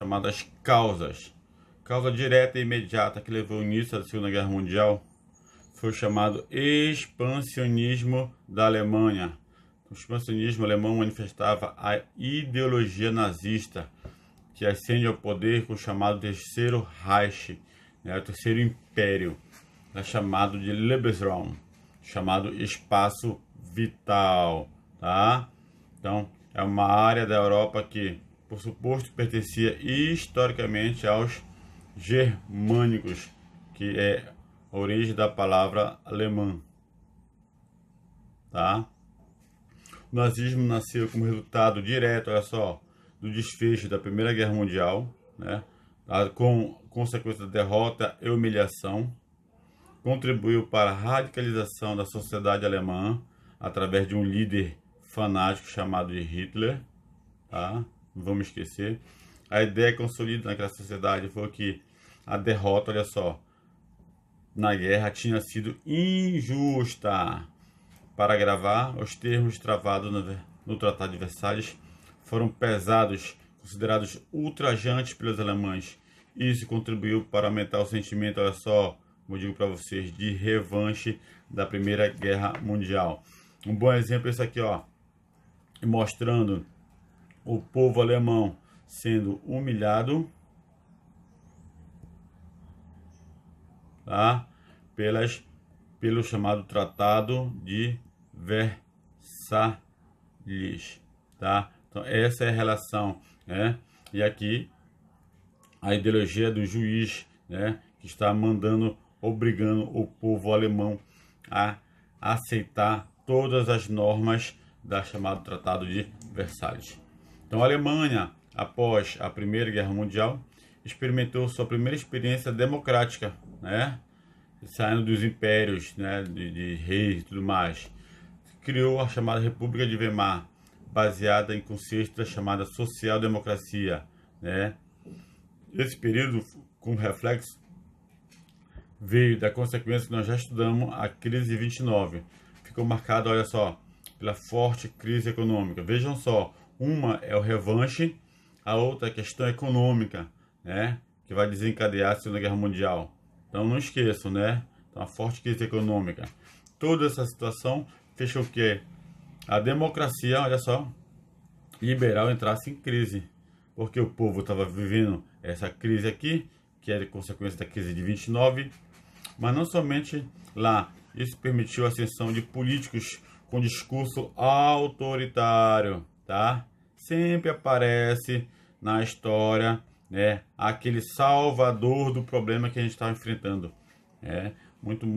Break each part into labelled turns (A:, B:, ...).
A: chamadas causas. Causa direta e imediata que levou ao início da Segunda Guerra Mundial foi o chamado expansionismo da Alemanha. O expansionismo alemão manifestava a ideologia nazista, que ascende ao poder com o chamado Terceiro Reich, o Terceiro Império, chamado de Lebensraum, chamado espaço vital, tá? Então, é uma área da Europa que, por suposto, pertencia historicamente aos germânicos, que é a origem da palavra alemã, tá? O nazismo nasceu como resultado direto, olha só, do desfecho da Primeira Guerra Mundial, né? Com consequência da derrota e humilhação. Contribuiu para a radicalização da sociedade alemã através de um líder fanático chamado de Hitler, tá? Não vamos esquecer. A ideia consolidada naquela sociedade foi que a derrota, olha só, na guerra tinha sido injusta. Para agravar, os termos travados no Tratado de Versalhes foram pesados, considerados ultrajantes pelos alemães. Isso contribuiu para aumentar o sentimento, olha só, como eu digo para vocês, de revanche da Primeira Guerra Mundial. Um bom exemplo é esse aqui, ó, mostrando o povo alemão sendo humilhado, tá? Pelo chamado Tratado de Versalhes, tá? Então essa é a relação, né? E aqui a ideologia do juiz, né, que está mandando, obrigando o povo alemão a aceitar todas as normas da chamado Tratado de Versalhes. Então a Alemanha, após a Primeira Guerra Mundial, experimentou sua primeira experiência democrática, né? Saindo dos impérios, né, de reis e tudo mais. Criou a chamada República de Weimar, baseada em conceitos da chamada social-democracia, né? Esse período, com reflexo, veio da consequência que nós já estudamos, a crise de 29. Ficou marcada, olha só, pela forte crise econômica. Vejam só, uma é o revanche, a outra é a questão econômica, né, que vai desencadear a Segunda Guerra Mundial. Então não esqueçam, né? Então, a forte crise econômica. Toda essa situação fez com que a democracia, olha só, liberal entrasse em crise. Porque o povo estava vivendo essa crise aqui, que é consequência da crise de 29, mas não somente lá. Isso permitiu a ascensão de políticos com discurso autoritário, tá? Sempre aparece na história, né, aquele salvador do problema que a gente está enfrentando. É muito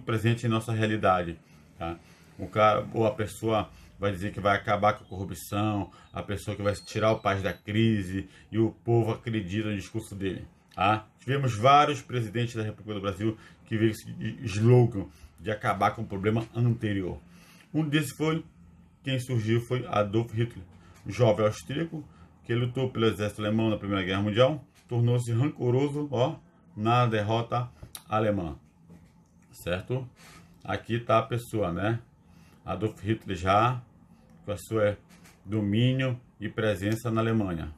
A: presente em nossa realidade, tá? O cara ou a pessoa vai dizer que vai acabar com a corrupção, a pessoa que vai tirar o país da crise, e o povo acredita no discurso dele, tá? Tivemos vários presidentes da República do Brasil que veio esse slogan de acabar com o problema anterior. Um desses quem surgiu foi Adolf Hitler, um jovem austríaco que lutou pelo exército alemão na Primeira Guerra Mundial, tornou-se rancoroso, ó, na derrota alemã, certo? Aqui está a pessoa, né? Adolf Hitler já com a sua domínio e presença na Alemanha.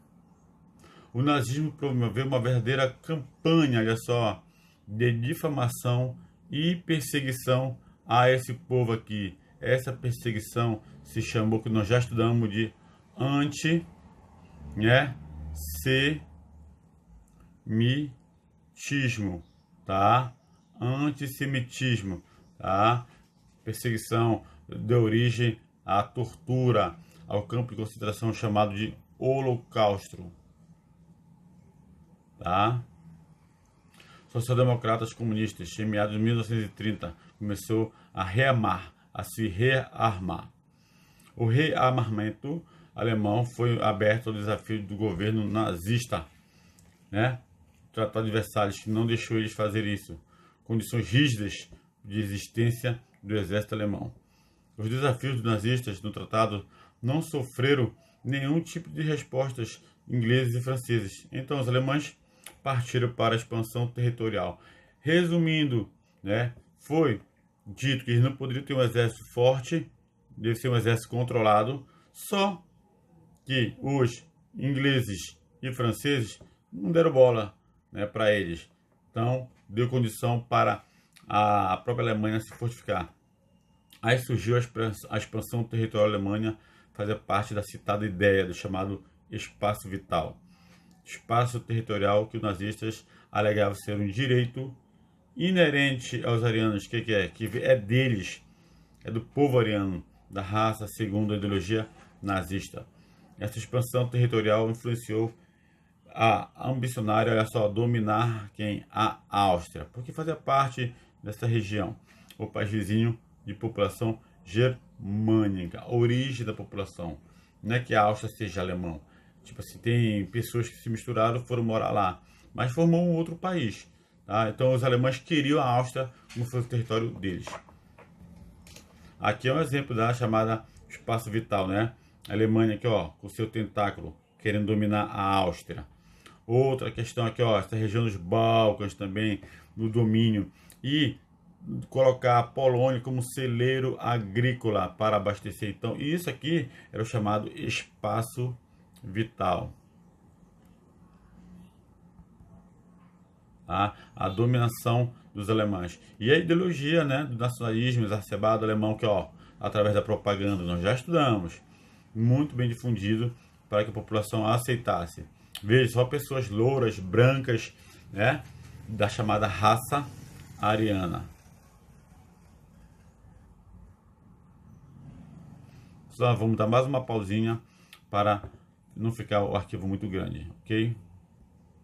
A: O nazismo promoveu uma verdadeira campanha, olha só, de difamação e perseguição a esse povo aqui. Essa perseguição se chamou, que nós já estudamos, de antissemitismo, tá? Antissemitismo, tá? Perseguição de origem à tortura, ao campo de concentração chamado de Holocausto, tá? Social-democratas comunistas, em meados de 1930, começou a se rearmar. O rearmamento alemão foi aberto ao desafio do governo nazista, né? O Tratado de Versalhes, que não deixou eles fazer isso. Condições rígidas de existência do exército alemão. Os desafios dos nazistas no tratado não sofreram nenhum tipo de respostas ingleses e franceses. Então os alemães partiram para a expansão territorial. Resumindo, né, foi dito que eles não poderiam ter um exército forte, deve ser um exército controlado, só que os ingleses e franceses não deram bola, né, para eles. Então, deu condição para a própria Alemanha se fortificar. Aí surgiu a expansão territorial da Alemanha, fazer parte da citada ideia do chamado espaço vital. Espaço territorial que os nazistas alegavam ser um direito inerente aos arianos, que é? Que é deles, é do povo ariano, da raça, segundo a ideologia nazista. Essa expansão territorial influenciou a ambicionária, olha só, dominar quem? A Áustria, porque fazia parte dessa região, o país vizinho de população germânica, a origem da população. Não é que a Áustria seja alemão. Tipo assim, tem pessoas que se misturaram e foram morar lá, mas formou um outro país. Tá? Então os alemães queriam a Áustria como fosse o território deles. Aqui é um exemplo da chamada espaço vital, né? A Alemanha aqui, ó, com seu tentáculo, querendo dominar a Áustria. Outra questão aqui, ó, essa região dos Balcãs também, no domínio. E colocar a Polônia como celeiro agrícola para abastecer. Então, isso aqui era o chamado espaço vital. Tá? A dominação dos alemães. E a ideologia, né, do nacionalismo exacerbado alemão, que, ó, através da propaganda, nós já estudamos, muito bem difundido para que a população aceitasse. Veja, só pessoas louras, brancas, né, da chamada raça ariana. Só vamos dar mais uma pausinha para não ficar o arquivo muito grande, ok?